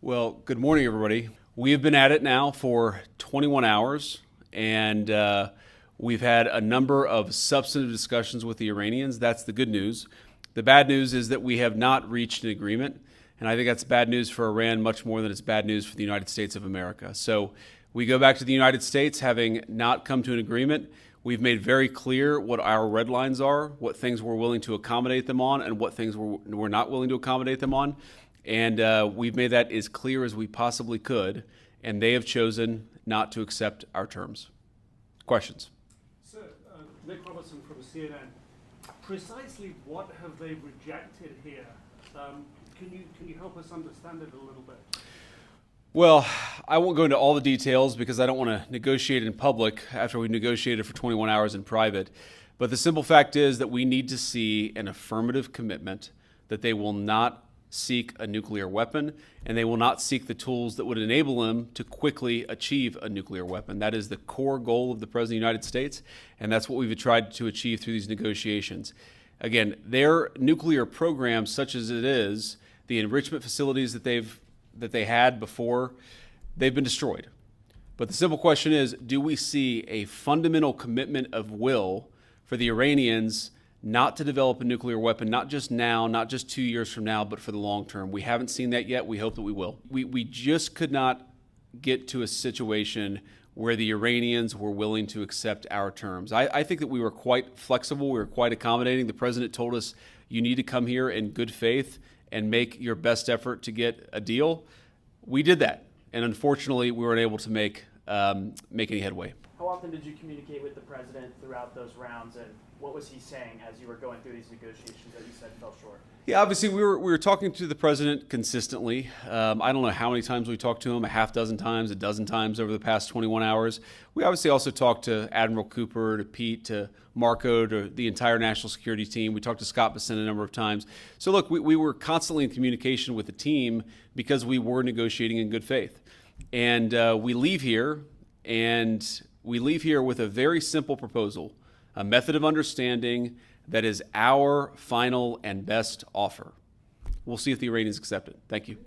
Well, good morning, everybody. We have been at it now for 21 hours, and we've had a number of substantive discussions with the Iranians. That's the good news. The bad news is that we have not reached an agreement, and I think that's bad news for Iran much more than it's bad news for the United States of America. So we go back to the United States having not come to an agreement. We've made very clear what our red lines are, what things we're willing to accommodate them on, and what things we're not willing to accommodate them on. And we've made that as clear as we possibly could, and they have chosen not to accept our terms. Questions? Sir, Nick Robertson from CNN. Precisely what have they rejected here? Can you help us understand it a little bit? Well, I won't go into all the details because I don't want to negotiate in public after we've negotiated for 21 hours in private. But the simple fact is that we need to see an affirmative commitment that they will not seek a nuclear weapon, and they will not seek the tools that would enable them to quickly achieve a nuclear weapon. That is the core goal of the President of the United States, and that's what we've tried to achieve through these negotiations. Again, their nuclear program, such as it is, the enrichment facilities that they had before, they've been destroyed. But the simple question is, do we see a fundamental commitment of will for the Iranians not to develop a nuclear weapon, not just now, not just 2 years from now, but for the long term? We haven't seen that yet. We hope that we will. We just could not get to a situation where the Iranians were willing to accept our terms. I think that we were quite flexible. We were quite accommodating. The president told us, you need to come here in good faith and make your best effort to get a deal. We did that. And unfortunately, we weren't able to make any headway. How often did you communicate with the president throughout those rounds, and what was he saying as you were going through these negotiations that you said fell short? Yeah, obviously we were talking to the president consistently. I don't know how many times we talked to him, a half dozen times, a dozen times over the past 21 hours. We obviously also talked to Admiral Cooper, to Pete, to Marco, to the entire national security team. We talked to Scott Bessent a number of times. So look, we were constantly in communication with the team because we were negotiating in good faith. And we leave here with a very simple proposal, a method of understanding that is our final and best offer. We'll see if the Iranians accept it. Thank you.